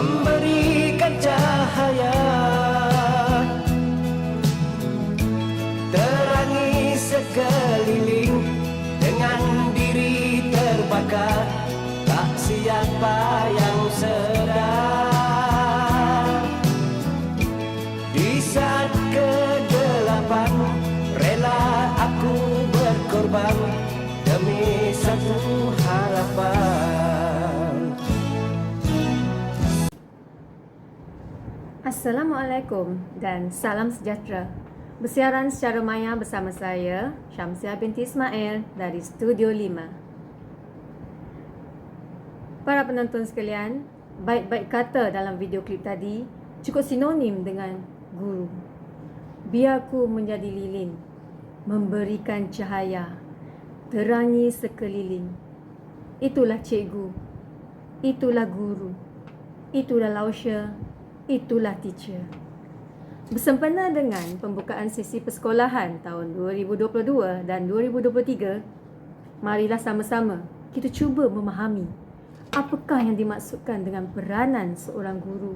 memberikan cahaya, terangi sekeliling dengan diri terbakar, tak siapa yang sedar. Di saat kegelapan, rela aku berkorban demi satu harapan. Assalamualaikum dan salam sejahtera. Bersiaran secara maya bersama saya, Syamsiah binti Ismail dari Studio 5. Para penonton sekalian, baik-baik kata dalam video klip tadi cukup sinonim dengan guru. Biarku menjadi lilin, memberikan cahaya, terangi sekeliling. Itulah cikgu, itulah guru, itulah lausya, itulah teacher. Bersempena dengan pembukaan sesi persekolahan tahun 2022 dan 2023, marilah sama-sama kita cuba memahami apakah yang dimaksudkan dengan peranan seorang guru,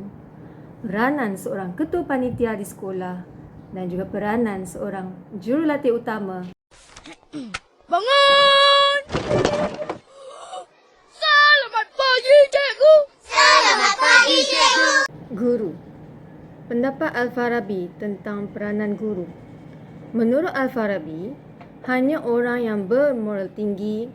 peranan seorang ketua panitia di sekolah dan juga peranan seorang jurulatih utama. Bangun! Selamat pagi, cikgu! Selamat pagi, cikgu! Guru. Pendapat Al-Farabi tentang peranan guru. Menurut Al-Farabi, hanya orang yang bermoral tinggi,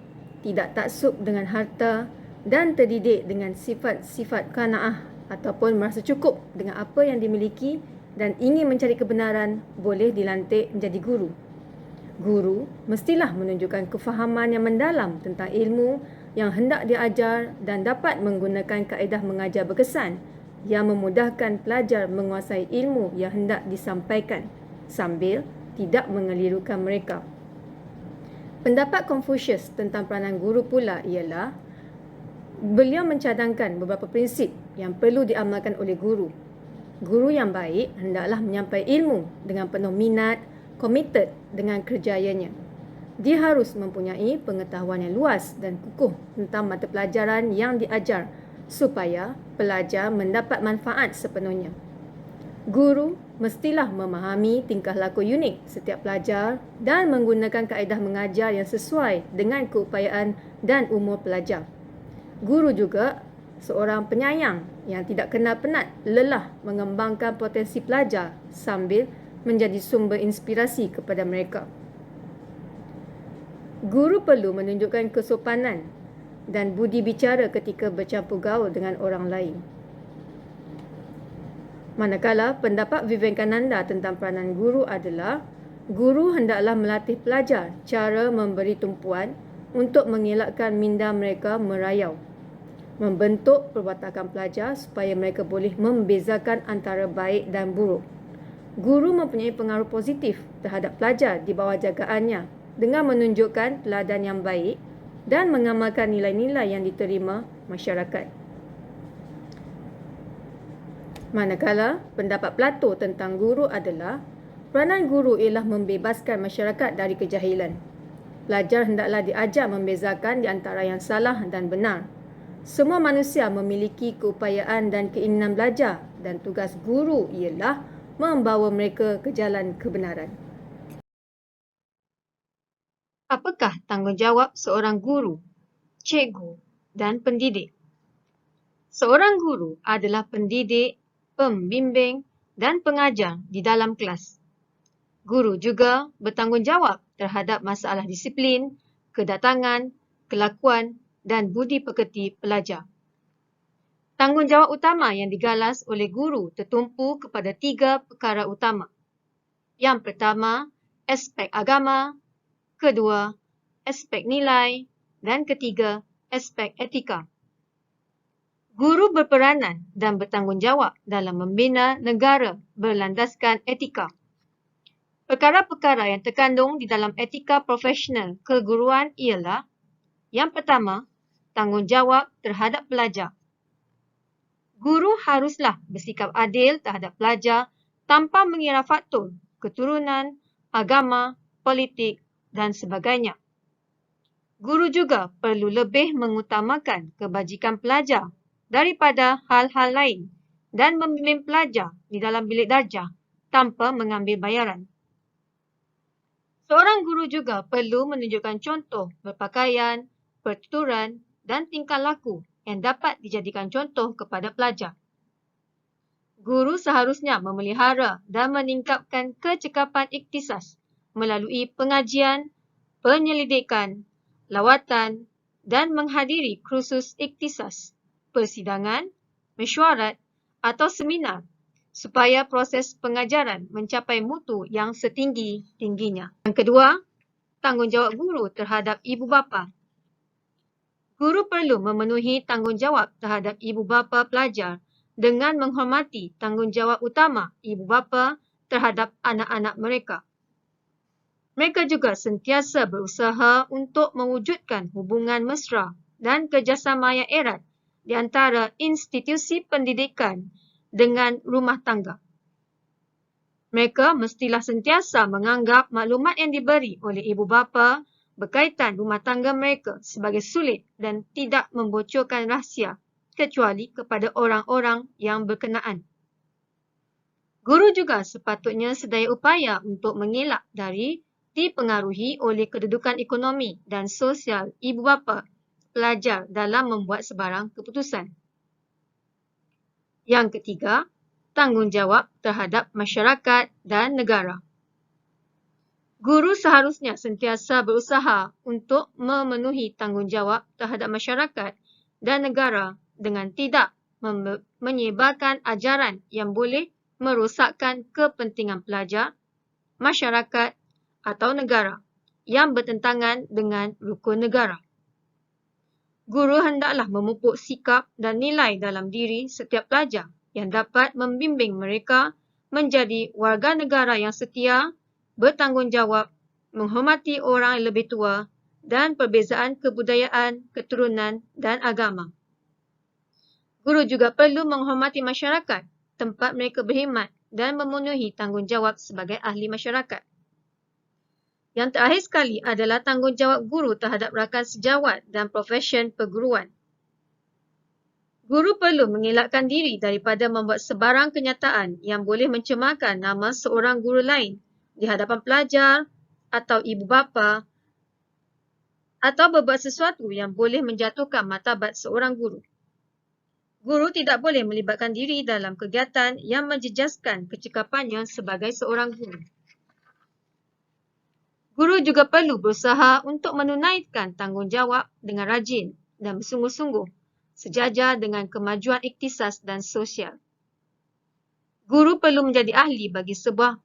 tidak taksub dengan harta dan terdidik dengan sifat-sifat qanaah ataupun merasa cukup dengan apa yang dimiliki dan ingin mencari kebenaran boleh dilantik menjadi guru. Guru mestilah menunjukkan kefahaman yang mendalam tentang ilmu yang hendak diajar dan dapat menggunakan kaedah mengajar berkesan yang memudahkan pelajar menguasai ilmu yang hendak disampaikan sambil tidak mengelirukan mereka. Pendapat Confucius tentang peranan guru pula ialah beliau mencadangkan beberapa prinsip yang perlu diamalkan oleh guru. Guru yang baik hendaklah menyampaikan ilmu dengan penuh minat, komited dengan kerjayanya. Dia harus mempunyai pengetahuan yang luas dan kukuh tentang mata pelajaran yang diajar supaya pelajar mendapat manfaat sepenuhnya. Guru mestilah memahami tingkah laku unik setiap pelajar dan menggunakan kaedah mengajar yang sesuai dengan keupayaan dan umur pelajar. Guru juga seorang penyayang yang tidak kenal penat lelah mengembangkan potensi pelajar sambil menjadi sumber inspirasi kepada mereka. Guru perlu menunjukkan kesopanan dan budi bicara ketika bercampur gaul dengan orang lain. Manakala pendapat Vivekananda tentang peranan guru adalah guru hendaklah melatih pelajar cara memberi tumpuan untuk mengelakkan minda mereka merayau, membentuk perwatakan pelajar supaya mereka boleh membezakan antara baik dan buruk. Guru mempunyai pengaruh positif terhadap pelajar di bawah jagaannya dengan menunjukkan teladan yang baik dan mengamalkan nilai-nilai yang diterima masyarakat. Manakala pendapat Plato tentang guru adalah peranan guru ialah membebaskan masyarakat dari kejahilan. Pelajar hendaklah diajar membezakan di antara yang salah dan benar. Semua manusia memiliki keupayaan dan keinginan belajar dan tugas guru ialah membawa mereka ke jalan kebenaran. Apakah tanggungjawab seorang guru, cikgu dan pendidik? Seorang guru adalah pendidik, pembimbing dan pengajar di dalam kelas. Guru juga bertanggungjawab terhadap masalah disiplin, kedatangan, kelakuan dan budi pekerti pelajar. Tanggungjawab utama yang digalas oleh guru tertumpu kepada 3 perkara utama. Yang pertama, aspek agama, kedua, aspek nilai dan ketiga, aspek etika. Guru berperanan dan bertanggungjawab dalam membina negara berlandaskan etika. Perkara-perkara yang terkandung di dalam etika profesional keguruan ialah: yang pertama, tanggungjawab terhadap pelajar. Guru haruslah bersikap adil terhadap pelajar tanpa mengira faktor keturunan, agama, politik dan sebagainya. Guru juga perlu lebih mengutamakan kebajikan pelajar daripada hal-hal lain dan membimbing pelajar di dalam bilik darjah tanpa mengambil bayaran. Seorang guru juga perlu menunjukkan contoh berpakaian, pertuturan dan tingkah laku yang dapat dijadikan contoh kepada pelajar. Guru seharusnya memelihara dan meningkatkan kecekapan iktisas melalui pengajian, penyelidikan, lawatan dan menghadiri kursus iktisas, persidangan, mesyuarat atau seminar supaya proses pengajaran mencapai mutu yang setinggi-tingginya. Yang kedua, tanggungjawab guru terhadap ibu bapa. Guru perlu memenuhi tanggungjawab terhadap ibu bapa pelajar dengan menghormati tanggungjawab utama ibu bapa terhadap anak-anak mereka. Mereka juga sentiasa berusaha untuk mewujudkan hubungan mesra dan kerjasama yang erat di antara institusi pendidikan dengan rumah tangga. Mereka mestilah sentiasa menganggap maklumat yang diberi oleh ibu bapa berkaitan rumah tangga mereka sebagai sulit dan tidak membocorkan rahsia kecuali kepada orang-orang yang berkenaan. Guru juga sepatutnya sedaya upaya untuk mengelak dari dipengaruhi oleh kedudukan ekonomi dan sosial ibu bapa pelajar dalam membuat sebarang keputusan. Yang ketiga, tanggungjawab terhadap masyarakat dan negara. Guru seharusnya sentiasa berusaha untuk memenuhi tanggungjawab terhadap masyarakat dan negara dengan tidak menyebarkan ajaran yang boleh merosakkan kepentingan pelajar, masyarakat atau negara yang bertentangan dengan rukun negara. Guru hendaklah memupuk sikap dan nilai dalam diri setiap pelajar yang dapat membimbing mereka menjadi warga negara yang setia, bertanggungjawab, menghormati orang yang lebih tua dan perbezaan kebudayaan, keturunan dan agama. Guru juga perlu menghormati masyarakat tempat mereka berkhidmat dan memenuhi tanggungjawab sebagai ahli masyarakat. Yang terakhir sekali adalah tanggungjawab guru terhadap rakan sejawat dan profesion perguruan. Guru perlu mengelakkan diri daripada membuat sebarang kenyataan yang boleh mencemarkan nama seorang guru lain di hadapan pelajar atau ibu bapa atau berbuat sesuatu yang boleh menjatuhkan martabat seorang guru. Guru tidak boleh melibatkan diri dalam kegiatan yang menjejaskan kecekapannya sebagai seorang guru. Guru juga perlu berusaha untuk menunaikan tanggungjawab dengan rajin dan bersungguh-sungguh sejajar dengan kemajuan iktisas dan sosial. Guru perlu menjadi ahli bagi sebuah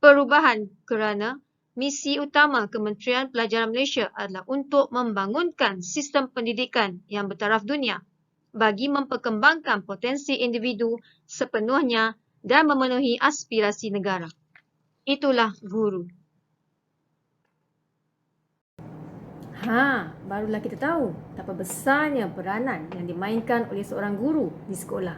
perubahan kerana misi utama Kementerian Pelajaran Malaysia adalah untuk membangunkan sistem pendidikan yang bertaraf dunia bagi memperkembangkan potensi individu sepenuhnya dan memenuhi aspirasi negara. Itulah guru. Barulah kita tahu betapa besarnya peranan yang dimainkan oleh seorang guru di sekolah.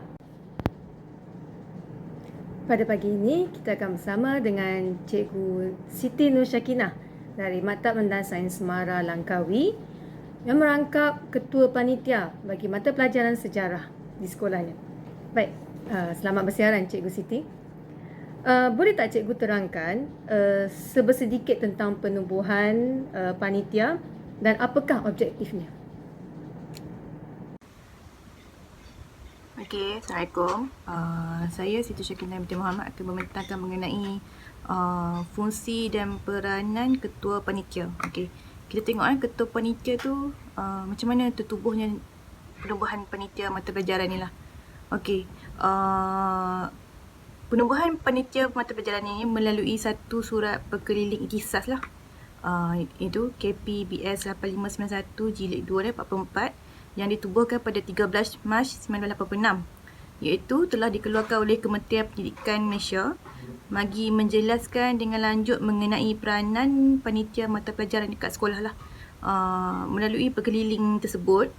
Pada pagi ini, kita akan bersama dengan Cikgu Siti Nur Syakinah dari Maktab Rendah Sains Semara Langkawi yang merangkap Ketua Panitia bagi mata pelajaran sejarah di sekolahnya. Baik, selamat bersiaran Cikgu Siti. Boleh tak Cikgu terangkan sebersedikit tentang penubuhan panitia dan apakah objektifnya? Okey, Assalamualaikum. Saya Siti Syakinah binti Muhammad akan membentangkan mengenai fungsi dan peranan ketua panitia. Okey, kita tengok ketua panitia tu macam mana tertubuhnya penubuhan panitia mata pelajaran ni lah. Okey, penubuhan panitia mata pelajaran ni melalui satu surat perkeliling iktisas lah. Itu KPBS 8591 Jilid 2 44 yang ditubuhkan pada 13 Mac 1986, iaitu telah dikeluarkan oleh Kementerian Pendidikan Malaysia bagi menjelaskan dengan lanjut mengenai peranan panitia mata pelajaran dekat sekolah lah. Melalui perkeliling tersebut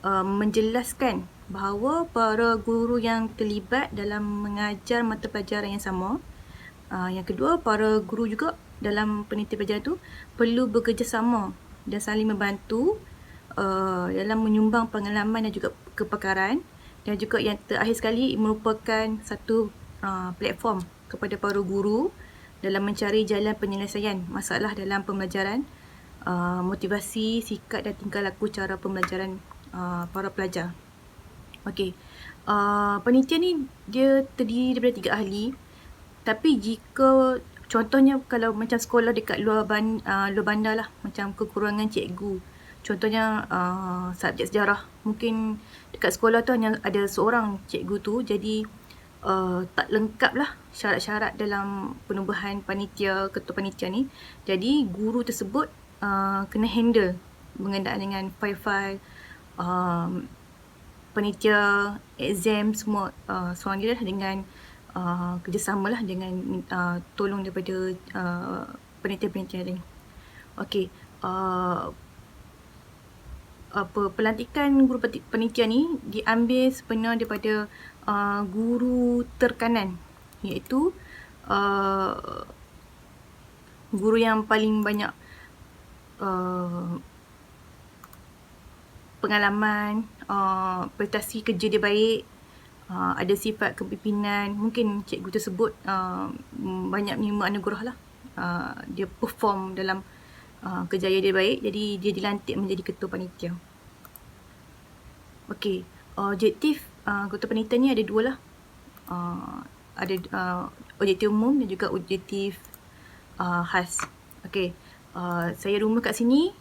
menjelaskan bahawa para guru yang terlibat dalam mengajar mata pelajaran yang sama, yang kedua, para guru juga dalam panitia pelajaran tu perlu bekerjasama dan saling membantu dalam menyumbang pengalaman dan juga kepakaran, dan juga yang terakhir sekali merupakan satu platform kepada para guru dalam mencari jalan penyelesaian masalah dalam pembelajaran, motivasi, sikap dan tingkah laku cara pembelajaran para pelajar. Okey, panitia ni dia terdiri daripada 3 ahli. Tapi jika contohnya kalau macam sekolah dekat luar bandar lah, macam kekurangan cikgu. Contohnya subjek sejarah. Mungkin dekat sekolah tu hanya ada seorang cikgu tu, jadi tak lengkap lah syarat-syarat dalam penubuhan panitia, ketua panitia ni. Jadi guru tersebut kena handle mengenaan dengan file-file panitia, exam semua seorang diri lah, dengan kerjasama lah dengan tolong daripada panitia-panitia lain. Okey, pelantikan guru panitia ni diambil sebenarnya daripada guru terkanan, iaitu guru yang paling banyak pengalaman, prestasi kerja dia baik, ada sifat kepimpinan. Mungkin cikgu tersebut banyak menerima anugerah lah, dia perform dalam kejayaan dia baik, jadi dia dilantik menjadi ketua panitia. Okey, objektif ketua panitia ni ada 2 lah. Ada objektif umum dan juga objektif khas. Okey, saya rumah kat sini.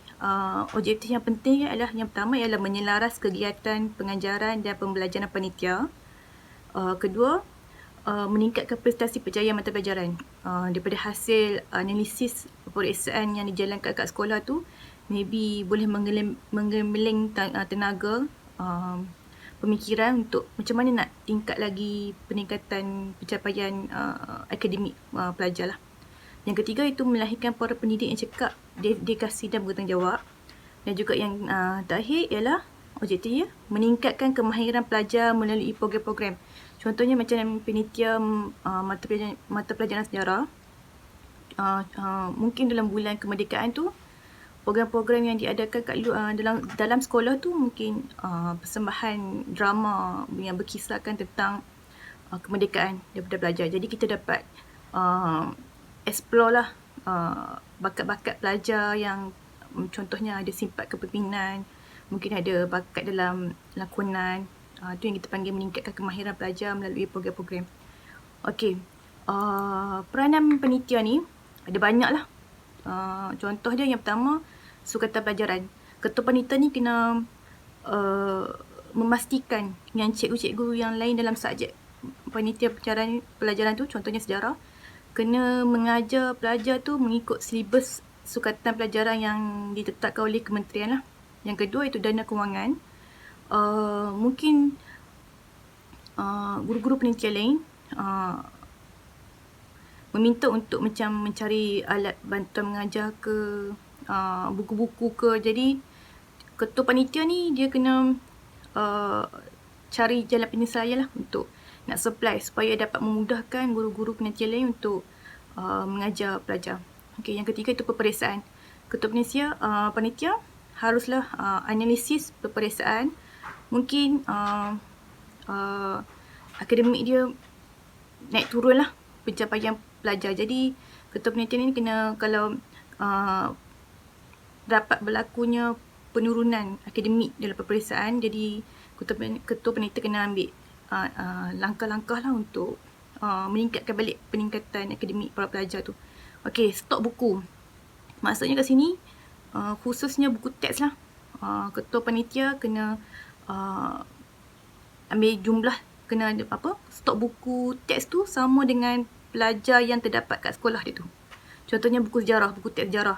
Objektif yang penting adalah, yang pertama ialah menyelaras kegiatan pengajaran dan pembelajaran panitia. Kedua, meningkatkan prestasi pencapaian mata pelajaran. Daripada hasil analisis peperiksaan yang dijalankan kat sekolah tu, maybe boleh menggembleng tenaga, pemikiran untuk macam mana nak tingkat lagi peningkatan pencapaian akademik pelajar lah. Yang ketiga itu melahirkan para pendidik yang cekap, dedikasi dan bertanggungjawab. Dan juga yang terakhir ialah objektif meningkatkan kemahiran pelajar melalui program-program. Contohnya macam panitia mata pelajaran sejarah. Mungkin dalam bulan kemerdekaan tu, program-program yang diadakan kat dalam sekolah tu mungkin persembahan drama yang berkisahkan tentang kemerdekaan daripada pelajar. Jadi kita dapat explore lah bakat-bakat pelajar yang contohnya ada sifat kepimpinan, mungkin ada bakat dalam lakonan. Itu yang kita panggil meningkatkan kemahiran pelajar melalui program-program. Okey, peranan panitia ni ada banyak lah. Contoh dia yang pertama, sukatan pelajaran. Ketua panitia ni kena memastikan yang cikgu-cikgu yang lain dalam subjek panitia pelajaran tu, contohnya sejarah, kena mengajar pelajar tu mengikut silibus sukatan pelajaran yang ditetapkan oleh kementerian lah. Yang kedua itu dana kewangan. Mungkin guru-guru panitia lain meminta untuk macam mencari alat bantuan mengajar ke, buku-buku ke. Jadi ketua panitia ni dia kena cari jalan penyelesaian lah untuk nak supply supaya dapat memudahkan guru-guru panitia lain untuk mengajar pelajar. Okey, yang ketiga itu peperiksaan. Ketua panitia haruslah analisis peperiksaan. Mungkin akademik dia naik turun lah pencapaian pelajar. Jadi ketua panitia ni kena, kalau dapat berlakunya penurunan akademik dalam peperiksaan, jadi ketua panitia kena ambil langkah-langkah lah untuk meningkatkan balik peningkatan akademik para pelajar tu. Okey, stok buku. Maksudnya kat sini khususnya buku teks lah. Ketua panitia kena ambil jumlah, kena ada stok buku teks tu sama dengan pelajar yang terdapat kat sekolah dia tu. Contohnya buku sejarah, buku teks sejarah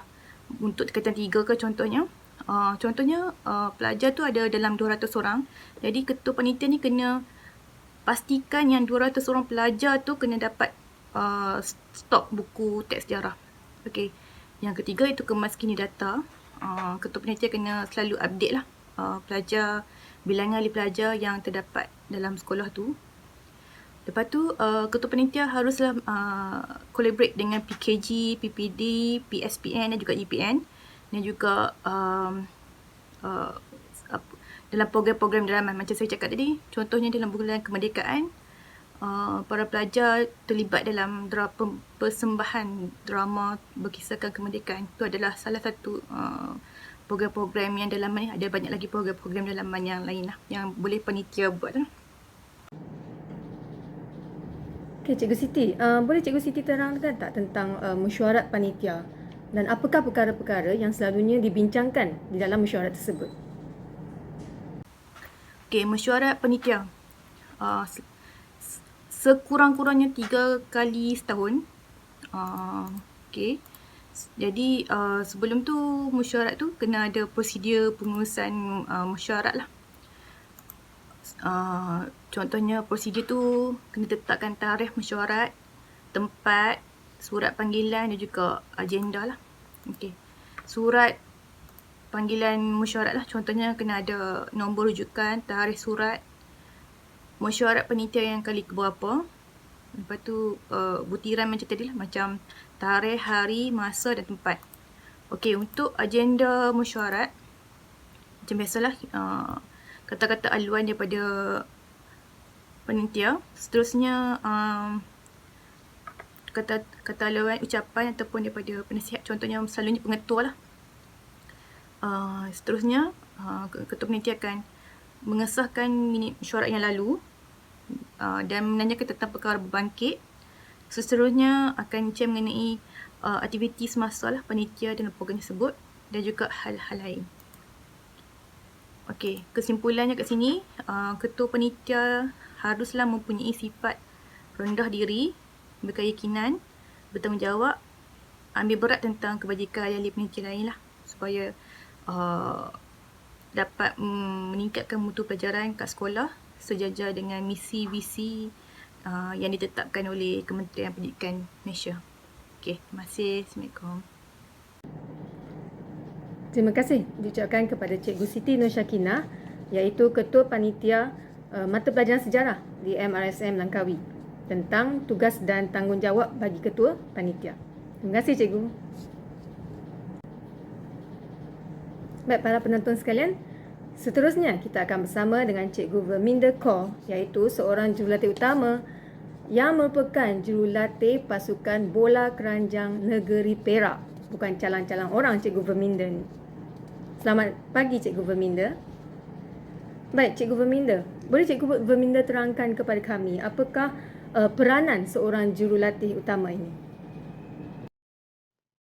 untuk tingkatan 3 ke contohnya. Pelajar tu ada dalam 200 orang. Jadi ketua panitia ni kena pastikan yang 200 orang pelajar tu kena dapat stok buku teks sejarah. Okey. Yang ketiga itu kemaskini data. Ketua panitia kena selalu update lah pelajar, bilangan ahli pelajar yang terdapat dalam sekolah tu. Lepas tu ketua panitia haruslah collaborate dengan PKG, PPD, PSPN dan juga EPN, dan juga dalam program-program dalaman. Macam saya cakap tadi, contohnya dalam bulan kemerdekaan, para pelajar terlibat dalam persembahan drama berkisahkan kemerdekaan. Itu adalah salah satu program-program yang dalaman ni. Ada banyak lagi program-program dalaman yang lain lah, yang boleh panitia buat lah. Okey, Cikgu Siti, boleh Cikgu Siti terangkan tak tentang mesyuarat panitia dan apakah perkara-perkara yang selalunya dibincangkan di dalam mesyuarat tersebut? Okey, mesyuarat panitia. Sekurang-kurangnya 3 kali setahun. Okey. Jadi sebelum tu mesyuarat tu kena ada prosedur pengurusan mesyuarat lah. Contohnya prosedur tu kena tetapkan tarikh mesyuarat, tempat, surat panggilan dan juga agenda lah. Okey. Surat panggilan mesyuarat lah, contohnya kena ada nombor rujukan, tarikh surat, mesyuarat panitia yang kali keberapa. Lepas tu butiran macam tadi lah, macam tarikh, hari, masa dan tempat. Okey, untuk agenda mesyuarat, macam biasalah, kata-kata aluan daripada panitia. Seterusnya kata aluan, ucapan ataupun daripada penasihat, contohnya selalunya pengetua lah. Seterusnya ketua panitia akan mengesahkan minit mesyuarat yang lalu dan menanyakan tentang perkara berbangkit. Seterusnya akan bincang mengenai aktiviti semasa lah panitia dalam program tersebut dan juga hal-hal lain. Okey, kesimpulannya kat sini, ketua panitia haruslah mempunyai sifat rendah diri, berkeyakinan, bertanggungjawab, ambil berat tentang kebajikan ahli panitia lain lah, supaya dapat meningkatkan mutu pelajaran kat sekolah sejajar dengan misi visi yang ditetapkan oleh Kementerian Pendidikan Malaysia. Okey, terima kasih. Assalamualaikum. Terima kasih diucapkan kepada Cikgu Siti Nur Syakinah, iaitu Ketua Panitia Mata Pelajaran Sejarah di MRSM Langkawi, tentang tugas dan tanggungjawab bagi Ketua Panitia. Terima kasih Cikgu. Baik para penonton sekalian, seterusnya kita akan bersama dengan Cikgu Verminda Kaur, iaitu seorang jurulatih utama yang merupakan jurulatih pasukan bola keranjang negeri Perak. Bukan calang-calang orang Cikgu Verminda ni. Selamat pagi Cikgu Verminda. Baik Cikgu Verminda, boleh Cikgu Verminda terangkan kepada kami apakah peranan seorang jurulatih utama ini?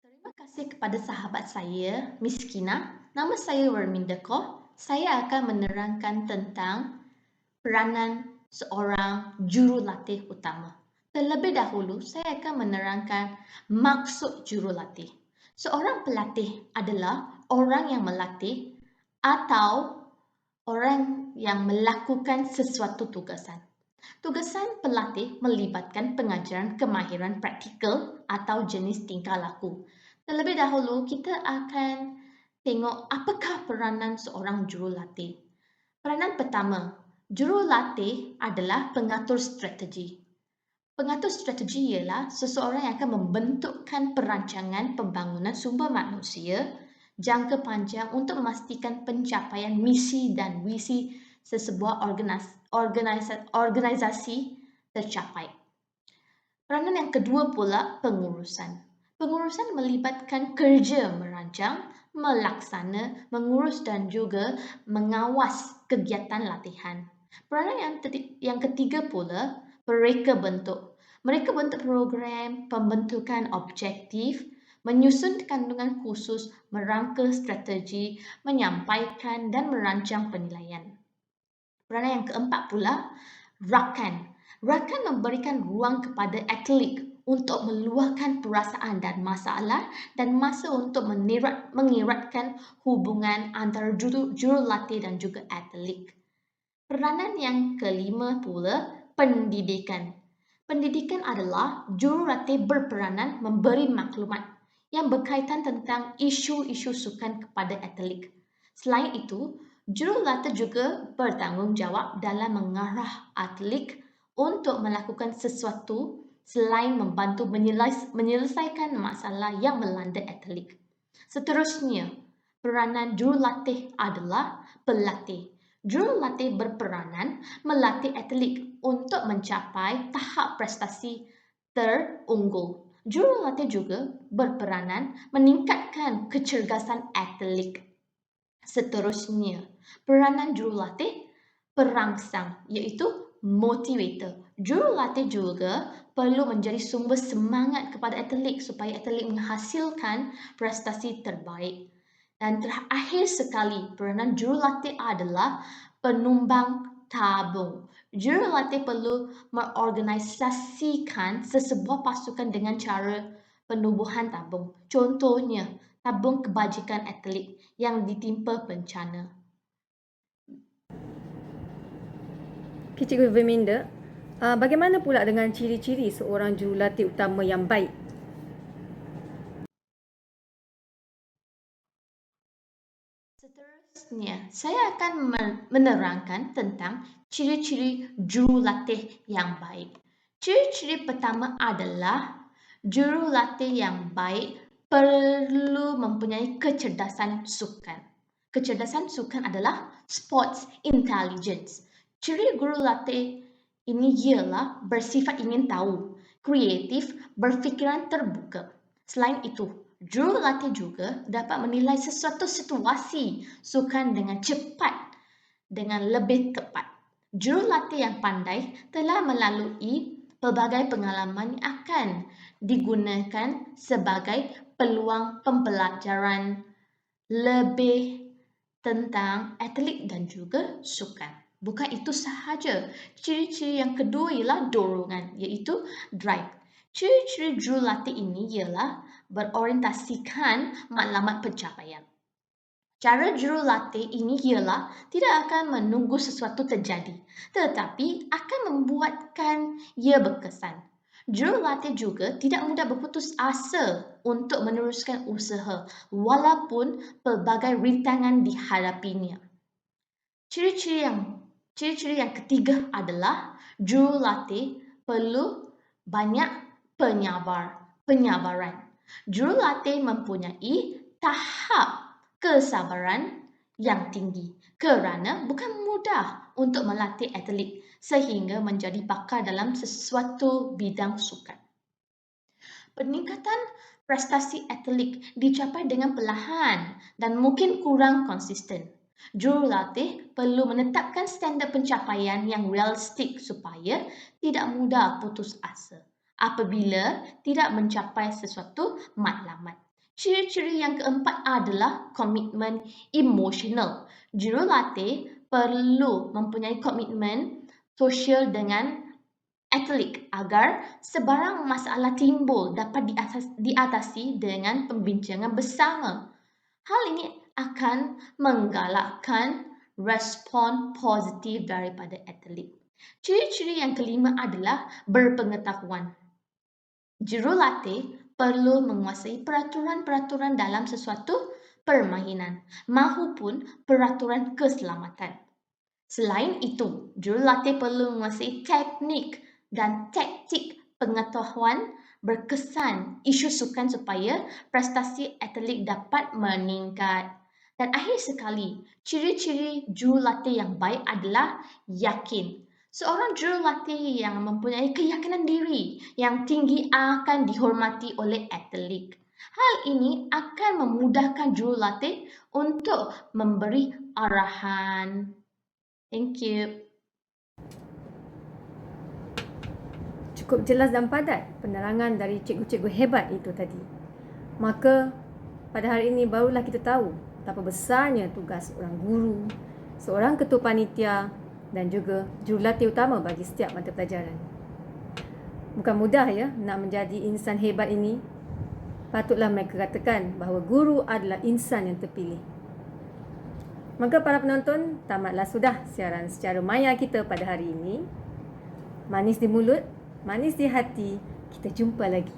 Terima kasih kepada sahabat saya, Miss Kina. Nama saya Verminda Kaur. Saya akan menerangkan tentang peranan seorang jurulatih utama. Terlebih dahulu, saya akan menerangkan maksud jurulatih. Seorang pelatih adalah orang yang melatih atau orang yang melakukan sesuatu tugasan. Tugasan pelatih melibatkan pengajaran kemahiran praktikal atau jenis tingkah laku. Terlebih dahulu, kita akan tengok apakah peranan seorang jurulatih. Peranan pertama, jurulatih adalah pengatur strategi. Pengatur strategi ialah seseorang yang akan membentukkan perancangan pembangunan sumber manusia jangka panjang untuk memastikan pencapaian misi dan visi sesebuah organisasi tercapai. Peranan yang kedua pula, pengurusan. Pengurusan melibatkan kerja merancang, melaksana, mengurus dan juga mengawas kegiatan latihan. Peranan yang ketiga pula, mereka bentuk. Mereka bentuk program, pembentukan objektif, menyusun kandungan khusus, merangka strategi, menyampaikan dan merancang penilaian. Peranan yang keempat pula, rakan. Rakan memberikan ruang kepada atlet untuk meluahkan perasaan dan masalah dan masa untuk mengeratkan hubungan antara jurulatih dan juga atlet. Peranan yang kelima pula, pendidikan. Pendidikan adalah jurulatih berperanan memberi maklumat yang berkaitan tentang isu-isu sukan kepada atlet. Selain itu, jurulatih juga bertanggungjawab dalam mengarah atlet untuk melakukan sesuatu selain membantu menyelesaikan masalah yang melanda atlet. Seterusnya, peranan jurulatih adalah pelatih. Jurulatih berperanan melatih atlet untuk mencapai tahap prestasi terunggul. Jurulatih juga berperanan meningkatkan kecergasan atlet. Seterusnya, peranan jurulatih perangsang iaitu motivator. Jurulatih juga perlu menjadi sumber semangat kepada atlet supaya atlet menghasilkan prestasi terbaik. Dan terakhir sekali, peranan jurulatih adalah penumbang tabung. Jurulatih perlu mengorganisasikan sesebuah pasukan dengan cara penubuhan tabung. Contohnya, tabung kebajikan atlet yang ditimpa bencana. Okay, Cikgu Verminda, bagaimana pula dengan ciri-ciri seorang jurulatih utama yang baik? Seterusnya, saya akan menerangkan tentang ciri-ciri jurulatih yang baik. Ciri-ciri pertama adalah jurulatih yang baik perlu mempunyai kecerdasan sukan. Kecerdasan sukan adalah sports intelligence. Ciri jurulatih ini ialah bersifat ingin tahu, kreatif, berfikiran terbuka. Selain itu, jurulatih juga dapat menilai sesuatu situasi sukan dengan cepat, dengan lebih tepat. Jurulatih yang pandai telah melalui pelbagai pengalaman yang akan digunakan sebagai peluang pembelajaran lebih tentang atlet dan juga sukan. Bukan itu sahaja. Ciri-ciri yang kedua ialah dorongan, iaitu drive. Ciri-ciri jurulatih ini ialah berorientasikan matlamat pencapaian. Cara jurulatih ini ialah tidak akan menunggu sesuatu terjadi, tetapi akan membuatkan ia berkesan. Jurulatih juga tidak mudah berputus asa untuk meneruskan usaha walaupun pelbagai rintangan dihadapinya. Ciri-ciri yang ketiga adalah jurulatih perlu banyak penyabaran. Jurulatih mempunyai tahap kesabaran yang tinggi kerana bukan mudah untuk melatih atlet sehingga menjadi pakar dalam sesuatu bidang sukan. Peningkatan prestasi atlet dicapai dengan perlahan dan mungkin kurang konsisten. Jurulatih perlu menetapkan standard pencapaian yang realistik supaya tidak mudah putus asa apabila tidak mencapai sesuatu matlamat. Ciri-ciri yang keempat adalah komitmen emosional. Jurulatih perlu mempunyai komitmen sosial dengan atlet agar sebarang masalah timbul dapat diatasi dengan pembincangan bersama. Hal ini akan menggalakkan respon positif daripada atlet. Ciri-ciri yang kelima adalah berpengetahuan. Jurulatih perlu menguasai peraturan-peraturan dalam sesuatu permainan maupun peraturan keselamatan. Selain itu, jurulatih perlu menguasai teknik dan taktik pengetahuan berkesan isu sukan supaya prestasi atlet dapat meningkat. Dan akhir sekali, ciri-ciri jurulatih yang baik adalah yakin. Seorang jurulatih yang mempunyai keyakinan diri yang tinggi akan dihormati oleh atlet. Hal ini akan memudahkan jurulatih untuk memberi arahan. Thank you. Cukup jelas dan padat penerangan dari cikgu-cikgu hebat itu tadi. Maka pada hari ini barulah kita tahu betapa besarnya tugas seorang guru, seorang ketua panitia dan juga jurulatih utama bagi setiap mata pelajaran. Bukan mudah ya nak menjadi insan hebat ini. Patutlah mereka katakan bahawa guru adalah insan yang terpilih. Maka para penonton, tamatlah sudah siaran secara maya kita pada hari ini. Manis di mulut, manis di hati. Kita jumpa lagi.